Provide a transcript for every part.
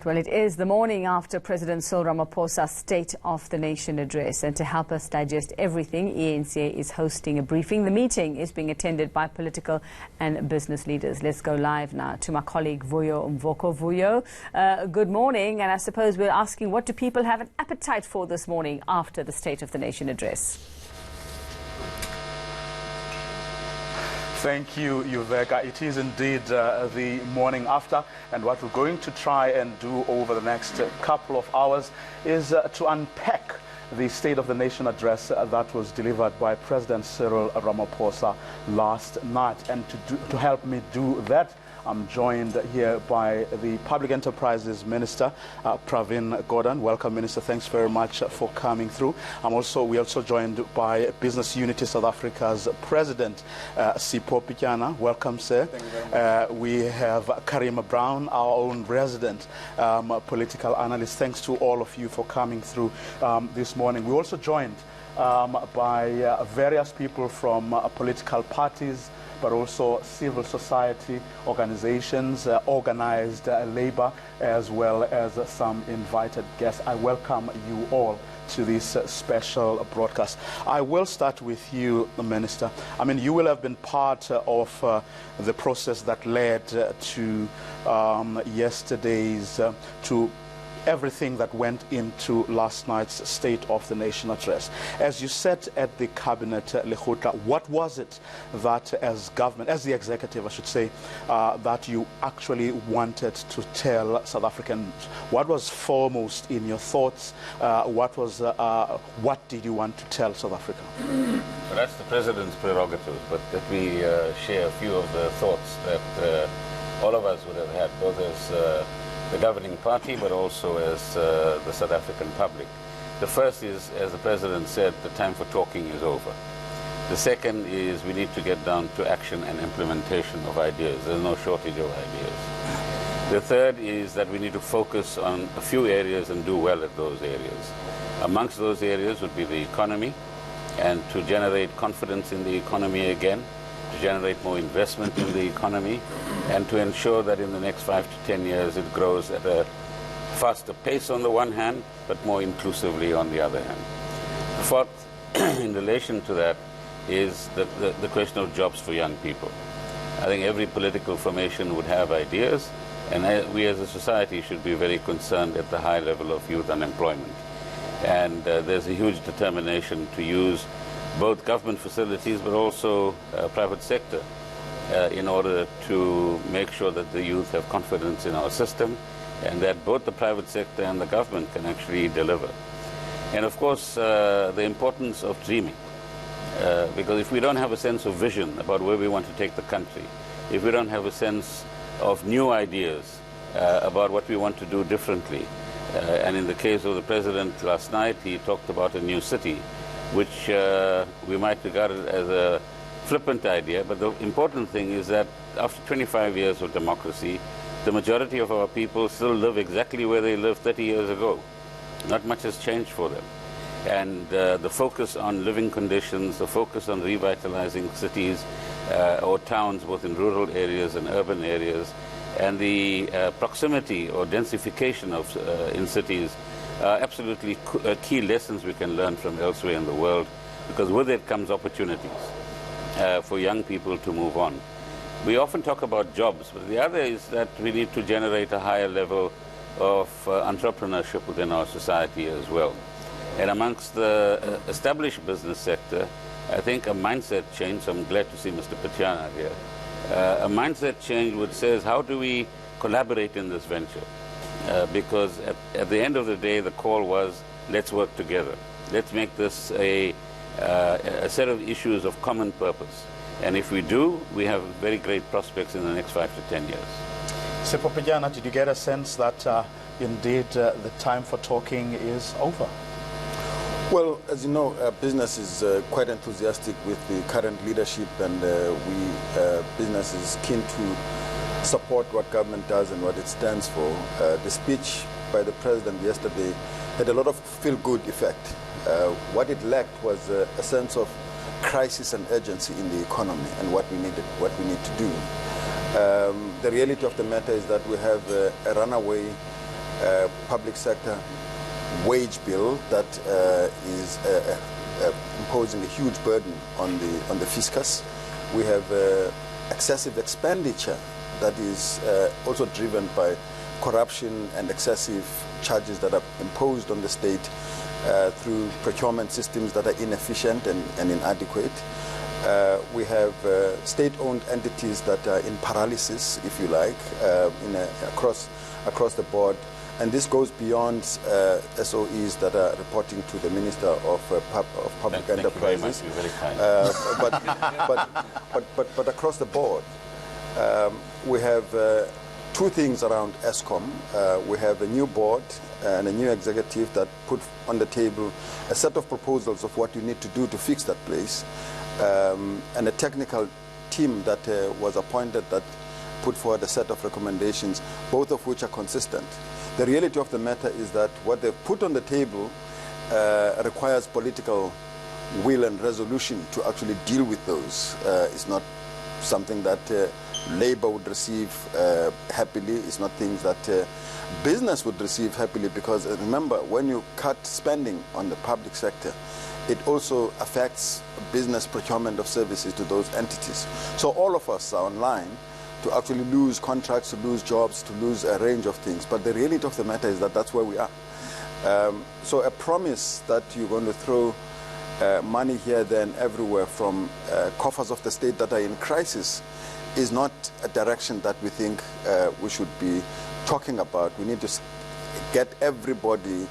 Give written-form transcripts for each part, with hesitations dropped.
Well, it is the morning after President Cyril Ramaphosa's State of the Nation address. And to help us digest everything, eNCA is hosting a briefing. The meeting is being attended by political and business leaders. Let's go live now to my colleague Vuyo Mvoko. Vuyo, good morning. And I suppose we're asking, what do people have an appetite for this morning after the State of the Nation address? Thank you, Yuveka. It is indeed the morning after, and what we're going to try and do over the next couple of hours is to unpack the State of the Nation address that was delivered by President Cyril Ramaphosa last night. And to help me do that, I'm joined here by the Public Enterprises Minister, Pravin Gordhan. Welcome, Minister. Thanks very much for coming through. We're also joined by Business Unity South Africa's President, Sipho Pityana. Welcome, sir. Thank you very much. We have Karima Brown, our own resident political analyst. Thanks to all of you for coming through this morning. We're also joined by various people from political parties, but also civil society organizations, organized labor, as well as some invited guests. I welcome you all to this special broadcast. I will start with you, Minister. I mean, you will have been part of the process that led to yesterday's, to everything that went into last night's State of the Nation address. As you said at the Cabinet Lekgotla, what was it that as government, as the executive I should say, that you actually wanted to tell South Africans? What was foremost in your thoughts? What did you want to tell South Africa? Well, that's the President's prerogative, but let me share a few of the thoughts that all of us would have had, both as the governing party, but also as the South African public. The first is, as the President said, the time for talking is over. The second is we need to get down to action and implementation of ideas. There's no shortage of ideas. The third is that we need to focus on a few areas and do well at those areas. Amongst those areas would be the economy, and to generate confidence in the economy again, to generate more investment in the economy, and to ensure that in the next 5 to 10 years it grows at a faster pace on the one hand, but more inclusively on the other hand. The fourth, in relation to that, is the question of jobs for young people. I think every political formation would have ideas, and we as a society should be very concerned at the high level of youth unemployment. And there's a huge determination to use both government facilities but also private sector in order to make sure that the youth have confidence in our system and that both the private sector and the government can actually deliver. And of course, the importance of dreaming. Because if we don't have a sense of vision about where we want to take the country, if we don't have a sense of new ideas about what we want to do differently, and in the case of the President last night, he talked about a new city, which we might regard it as a flippant idea, but the important thing is that after 25 years of democracy, the majority of our people still live exactly where they lived 30 years ago. Not much has changed for them. And the focus on living conditions, the focus on revitalizing cities or towns, both in rural areas and urban areas, and the proximity or densification of in cities are absolutely key lessons we can learn from elsewhere in the world, because with it comes opportunities for young people to move on. We often talk about jobs, but the other is that we need to generate a higher level of entrepreneurship within our society as well. And amongst the established business sector, I think a mindset change, so I'm glad to see Mr. Pityana here, a mindset change which says, how do we collaborate in this venture? Because at the end of the day, the call was, let's work together. Let's make this a set of issues of common purpose. And if we do, we have very great prospects in the next 5 to 10 years. Sipho Pityana, did you get a sense that indeed the time for talking is over? Well, as you know, business is quite enthusiastic with the current leadership, and business is keen to support what government does and what it stands for. The speech by the President yesterday had a lot of feel-good effect. What it lacked was a sense of crisis and urgency in the economy and what we need to do. The reality of the matter is that we have a runaway public sector wage bill that is imposing a huge burden on the fiscus. We have excessive expenditure that is also driven by corruption and excessive charges that are imposed on the state through procurement systems that are inefficient and inadequate. We have state-owned entities that are in paralysis, if you like, across the board. And this goes beyond SOEs that are reporting to the Minister of Public Enterprises. Thank you very much. But across the board, we have two things around ESCOM. We have a new board and a new executive that put on the table a set of proposals of what you need to do to fix that place, and a technical team that was appointed that put forward a set of recommendations, both of which are consistent. The reality of the matter is that what they've put on the table requires political will and resolution to actually deal with those. It's not something that Labour would receive happily. It's not things that business would receive happily, because remember, when you cut spending on the public sector, it also affects business procurement of services to those entities. So all of us are online to actually lose contracts, to lose jobs, to lose a range of things. But the reality of the matter is that that's where we are. So a promise that you're going to throw money here, there, and everywhere from coffers of the state that are in crisis is not a direction that we think we should be talking about. We need to get everybody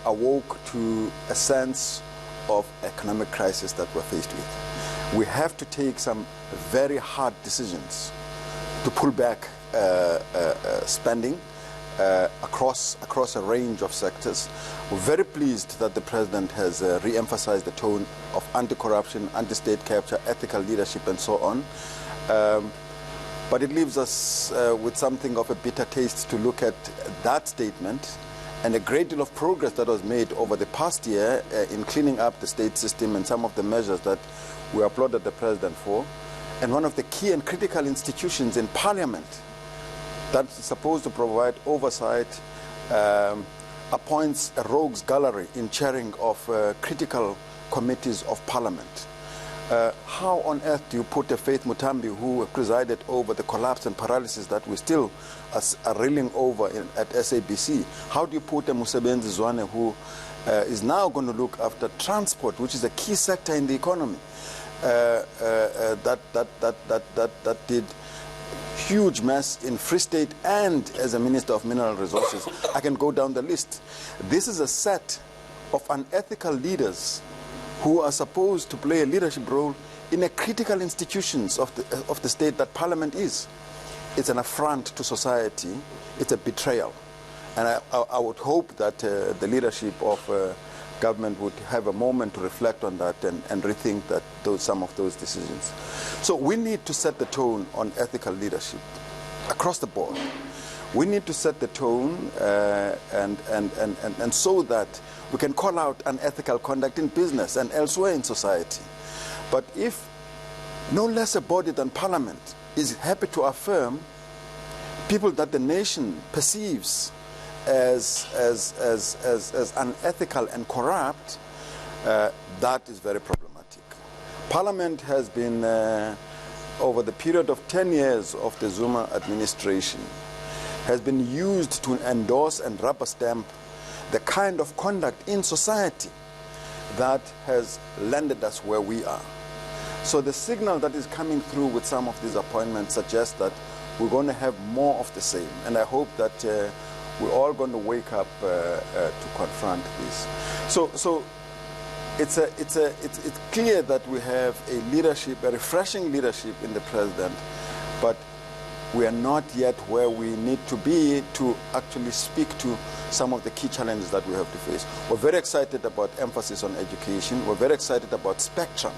awoke to a sense of economic crisis that we're faced with. We have to take some very hard decisions to pull back spending across a range of sectors. We're very pleased that the President has re-emphasized the tone of anti-corruption, anti-state capture, ethical leadership, and so on. But it leaves us with something of a bitter taste to look at that statement and a great deal of progress that was made over the past year in cleaning up the state system and some of the measures that we applauded the President for. And one of the key and critical institutions in Parliament that's supposed to provide oversight appoints a rogues gallery in chairing of critical committees of Parliament. How on earth do you put a Faith Mutambi, who presided over the collapse and paralysis that we still are reeling over at SABC? How do you put a Musebenzi Zwane, who is now going to look after transport, which is a key sector in the economy, that did huge mess in Free State and as a Minister of Mineral Resources? I can go down the list. This is a set of unethical leaders who are supposed to play a leadership role in a critical institutions of the state that Parliament is. It's an affront to society. It's a betrayal. And I would hope that the leadership of government would have a moment to reflect on that and rethink that some of those decisions. So we need to set the tone on ethical leadership across the board. We need to set the tone and so that we can call out unethical conduct in business and elsewhere in society. But if no less a body than Parliament is happy to affirm people that the nation perceives as unethical and corrupt, that is very problematic. Parliament has been, over the period of 10 years of the Zuma administration, has been used to endorse and rubber stamp the kind of conduct in society that has landed us where we are. So the signal that is coming through with some of these appointments suggests that we're going to have more of the same. And I hope that we're all going to wake up to confront this. So it's clear that we have a leadership, a refreshing leadership in the President, but we are not yet where we need to be to actually speak to some of the key challenges that we have to face. We're very excited about emphasis on education. We're very excited about spectrum.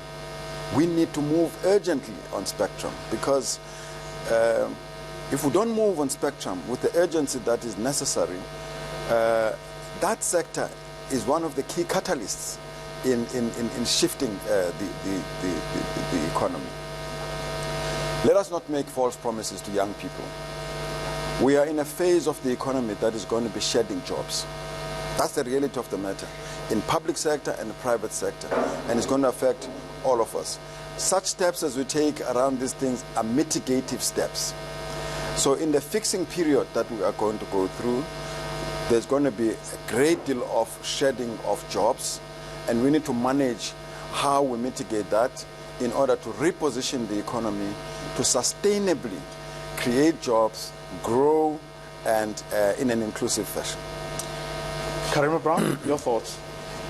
We need to move urgently on spectrum, because if we don't move on spectrum with the urgency that is necessary, that sector is one of the key catalysts in shifting the economy. Let us not make false promises to young people. We are in a phase of the economy that is going to be shedding jobs. That's the reality of the matter, in public sector and the private sector, and it's going to affect all of us. Such steps as we take around these things are mitigative steps. So in the fixing period that we are going to go through, there's going to be a great deal of shedding of jobs, and we need to manage how we mitigate that in order to reposition the economy to sustainably create jobs, grow, and in an inclusive fashion. Karima Brown, your thoughts?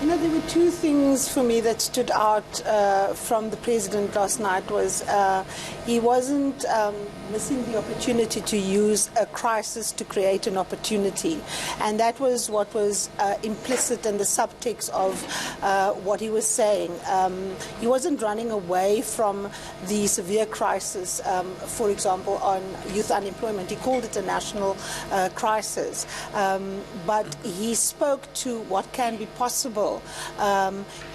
You know, there were two things for me that stood out from the president last night. Was he wasn't missing the opportunity to use a crisis to create an opportunity, and that was what was implicit in the subtext of what he was saying. He wasn't running away from the severe crisis, for example, on youth unemployment. He called it a national crisis, but he spoke to what can be possible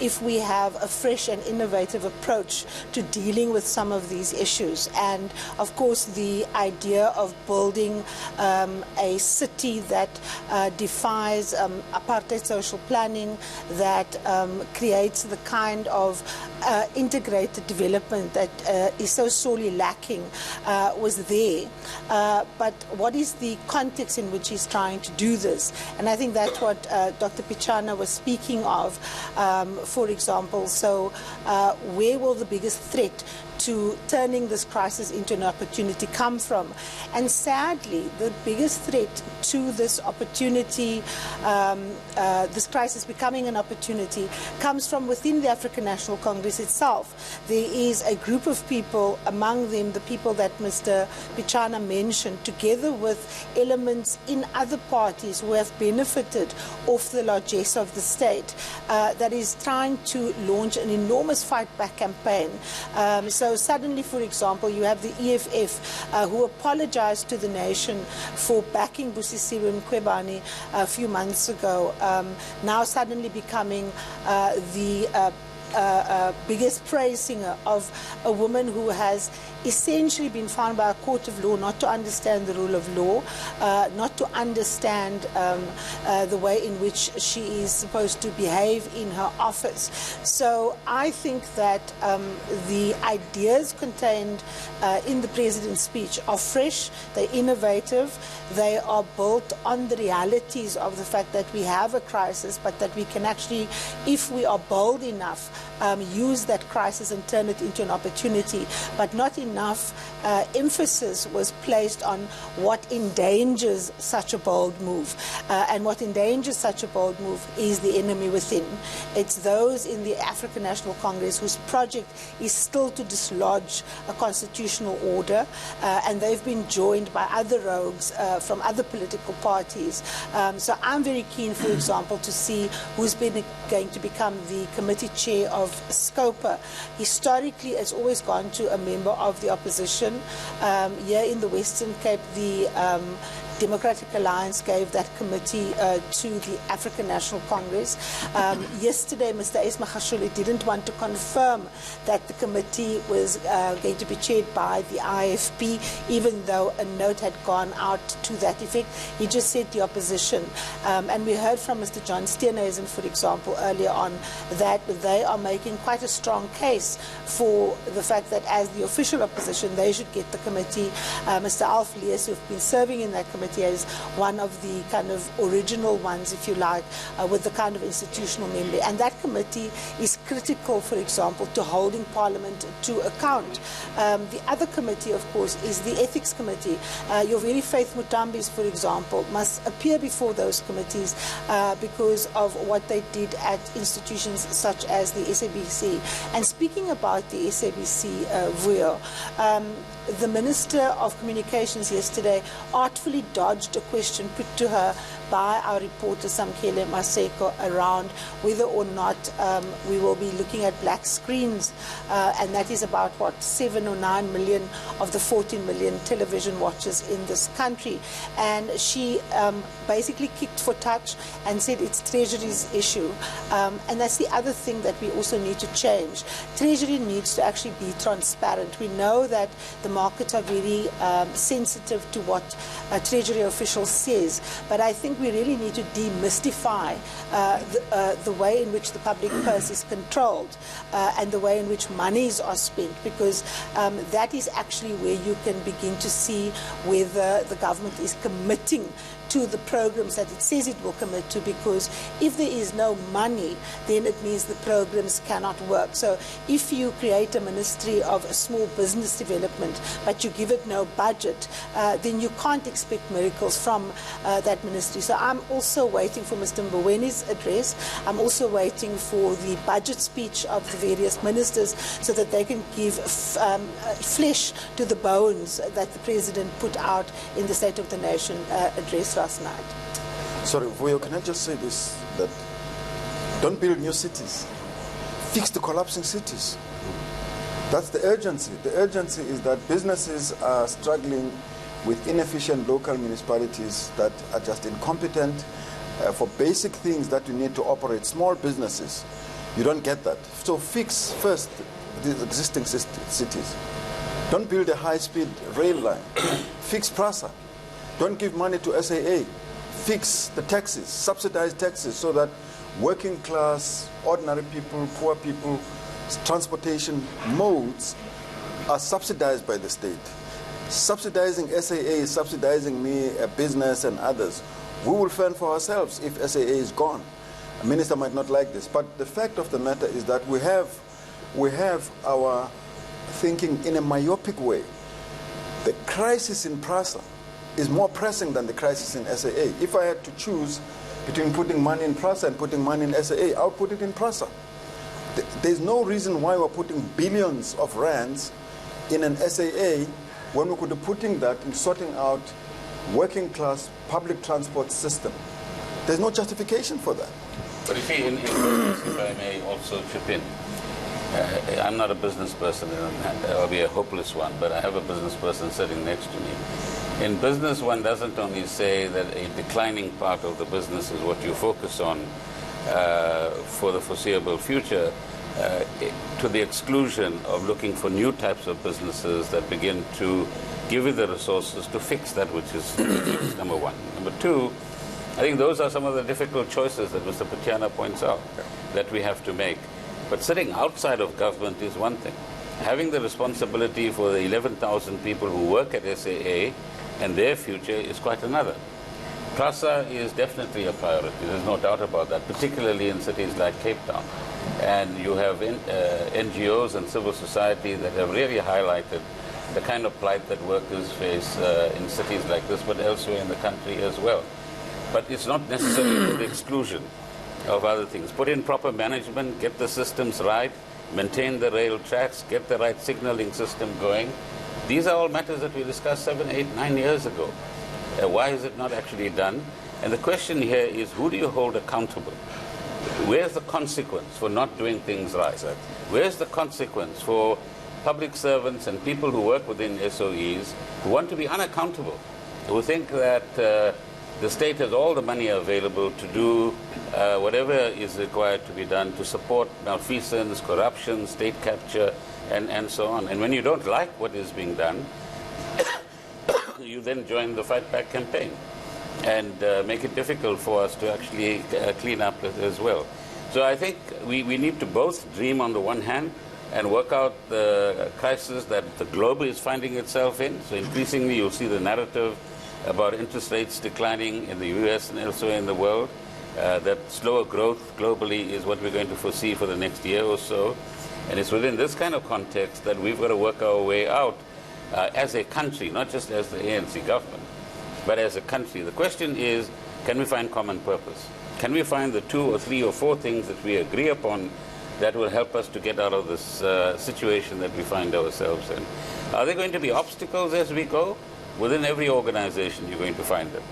if we have a fresh and innovative approach to dealing with some of these issues. And of course, the idea of building a city that defies apartheid social planning, that creates the kind of integrated development that is so sorely lacking was there. But what is the context in which he's trying to do this? And I think that's what Dr. Pichana was speaking of, for example. So where will the biggest threat to turning this crisis into an opportunity come from? And sadly, the biggest threat to this opportunity, this crisis becoming an opportunity, comes from within the African National Congress itself. There is a group of people, among them the people that Mr. Pichana mentioned, together with elements in other parties who have benefited off the largesse of the state, that is trying to launch an enormous fight-back campaign. So suddenly, for example, you have the EFF who apologized to the nation for backing Busisiwe Mkhwebane a few months ago, now suddenly becoming the biggest praise singer of a woman who has essentially been found by a court of law not to understand the rule of law, not to understand the way in which she is supposed to behave in her office. So I think that the ideas contained in the president's speech are fresh, they're innovative, they are built on the realities of the fact that we have a crisis, but that we can actually, if we are bold enough, use that crisis and turn it into an opportunity. But not enough emphasis was placed on what endangers such a bold move. And what endangers such a bold move is the enemy within. It's those in the African National Congress whose project is still to dislodge a constitutional order, and they've been joined by other rogues from other political parties. So I'm very keen, for example, to see who's going to become the committee chair of SCOPA. Historically, it's always gone to a member of the opposition. Here in the Western Cape, the Democratic Alliance gave that committee to the African National Congress. Yesterday, Mr. Esma Khashoggi didn't want to confirm that the committee was going to be chaired by the IFP, even though a note had gone out to that effect. He just said the opposition. And we heard from Mr. John Steenhuisen, for example, earlier on, that they are making quite a strong case for the fact that as the official opposition, they should get the committee. Mr. Alf Lees, who've been serving in that committee, as one of the kind of original ones, if you like, with the kind of institutional memory. And that committee is critical, for example, to holding Parliament to account. The other committee, of course, is the Ethics Committee. Your very Faith Mutambis, for example, must appear before those committees because of what they did at institutions such as the SABC. And speaking about the SABC, Vuyo, the Minister of Communications yesterday artfully dodged a question put to her by our reporter Samkele Maseko around whether or not we will be looking at black screens, and that is about, what, 7 or 9 million of the 14 million television watchers in this country. And she basically kicked for touch and said it's Treasury's issue. And that's the other thing that we also need to change. Treasury needs to actually be transparent. We know that the markets are very sensitive to what a Treasury official says, but I think we really need to demystify the way in which the public purse is controlled and the way in which monies are spent, because that is actually where you can begin to see whether the government is committing to the programs that it says it will commit to, because if there is no money, then it means the programs cannot work. So if you create a Ministry of Small Business Development, but you give it no budget, then you can't expect miracles from that ministry. So I'm also waiting for Mr. Mbowene's address. I'm also waiting for the budget speech of the various ministers so that they can give flesh to the bones that the President put out in the State of the Nation address last night. Sorry, Vuyo, can I just say this, that don't build new cities. Fix the collapsing cities. That's the urgency. The urgency is that businesses are struggling with inefficient local municipalities that are just incompetent for basic things that you need to operate. Small businesses, you don't get that. So fix first the existing cities. Don't build a high-speed rail line. Fix PRASA. Don't give money to SAA. Fix the taxes, subsidize taxes, so that working class, ordinary people, poor people, transportation modes are subsidized by the state. Subsidizing SAA, subsidizing me, a business and others. We will fend for ourselves if SAA is gone. A minister might not like this, but the fact of the matter is that we have our thinking in a myopic way. The crisis in PRASA is more pressing than the crisis in SAA. If I had to choose between putting money in PRASA and putting money in SAA, I would put it in PRASA. There's no reason why we're putting billions of rands in an SAA when we could be putting that in sorting out working class public transport system. There's no justification for that. But you see, in business, if I may also chip in, I'm not a business person, and I'll be a hopeless one, but I have a business person sitting next to me. In business, one doesn't only say that a declining part of the business is what you focus on for the foreseeable future, to the exclusion of looking for new types of businesses that begin to give you the resources to fix that which is number one. Number two, I think those are some of the difficult choices that Mr. Patiana points out that we have to make. But sitting outside of government is one thing. Having the responsibility for the 11,000 people who work at SAA and their future is quite another. PRASA is definitely a priority, there's no doubt about that, particularly in cities like Cape Town. And you have NGOs and civil society that have really highlighted the kind of plight that workers face in cities like this, but elsewhere in the country as well. But it's not necessarily to the exclusion of other things. Put in proper management, get the systems right, maintain the rail tracks, get the right signaling system going. These are all matters that we discussed 7, 8, 9 years ago. Why is it not actually done? And the question here is, who do you hold accountable? Where's the consequence for not doing things right? Where's the consequence for public servants and people who work within SOEs who want to be unaccountable, who think that the state has all the money available to do whatever is required to be done to support malfeasance, corruption, state capture, and so on. And when you don't like what is being done, you then join the Fight Back campaign and make it difficult for us to actually clean up as well. So I think we need to both dream on the one hand and work out the crisis that the globe is finding itself in. So increasingly you'll see the narrative about interest rates declining in the US and elsewhere in the world, that slower growth globally is what we're going to foresee for the next year or so. And it's within this kind of context that we've got to work our way out as a country, not just as the ANC government, but as a country. The question is, can we find common purpose? Can we find the 2 or 3 or 4 things that we agree upon that will help us to get out of this situation that we find ourselves in? Are there going to be obstacles as we go? Within every organization, you're going to find them.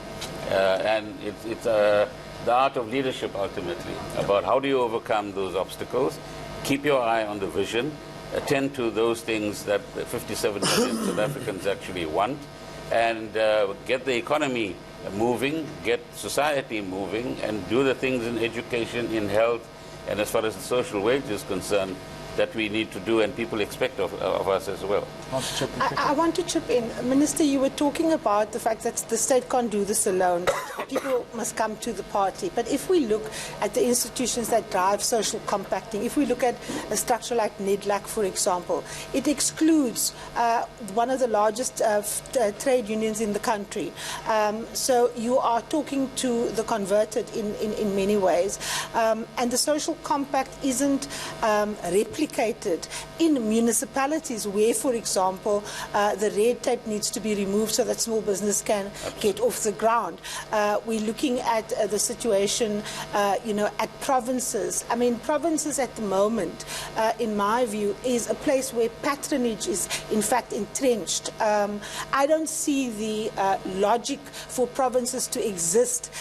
And it's the art of leadership, ultimately, about how do you overcome those obstacles, keep your eye on the vision, attend to those things that 57 million South Africans actually want, and get the economy moving, get society moving, and do the things in education, in health, and as far as the social wage is concerned, that we need to do and people expect of us as well. I want to chip in. Minister, you were talking about the fact that the state can't do this alone. People must come to the party. But if we look at the institutions that drive social compacting, if we look at a structure like NEDLAC, for example, it excludes one of the largest trade unions in the country. So you are talking to the converted in many ways. And the social compact isn't replicated in municipalities where, for example, the red tape needs to be removed so that small business can get off the ground. We're looking at the situation, at provinces. I mean, provinces at the moment, in my view, is a place where patronage is, in fact, entrenched. I don't see the logic for provinces to exist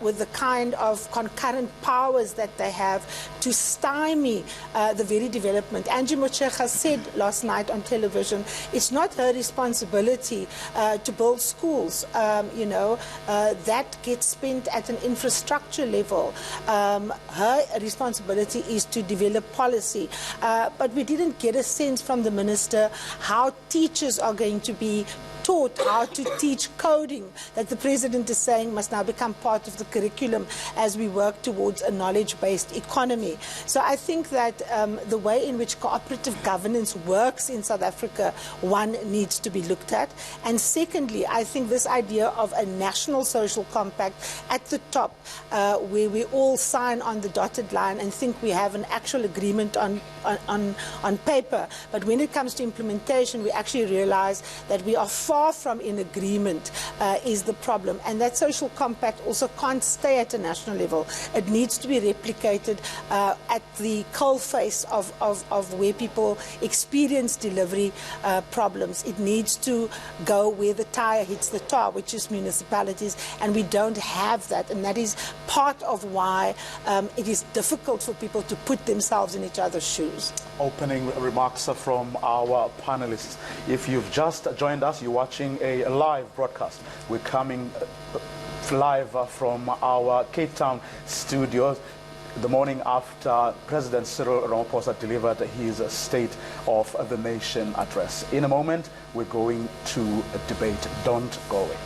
with the kind of concurrent powers that they have to stymie the very development. Angie Motshekga said last night on television, it's not her responsibility to build schools. That gets spent at an infrastructure level. Her responsibility is to develop policy. But we didn't get a sense from the minister how teachers are going to be taught how to teach coding, that the president is saying must now become part of the curriculum as we work towards a knowledge-based economy. So I think that the way in which cooperative governance works in South Africa, one, needs to be looked at. And secondly, I think this idea of a national social compact at the top, where we all sign on the dotted line and think we have an actual agreement on paper, but when it comes to implementation, we actually realize that we are far from in agreement is the problem. And that social compact also can't stay at a national level. It needs to be replicated at the coalface of where people experience delivery problems. It needs to go where the tire hits the tar, which is municipalities, and we don't have that. And that is part of why it is difficult for people to put themselves in each other's shoes. Opening remarks from our panelists. If you've just joined us, you're watching a live broadcast. We're coming live from our Cape Town studios the morning after President Cyril Ramaphosa delivered his State of the Nation address. In a moment, we're going to debate. Don't go away.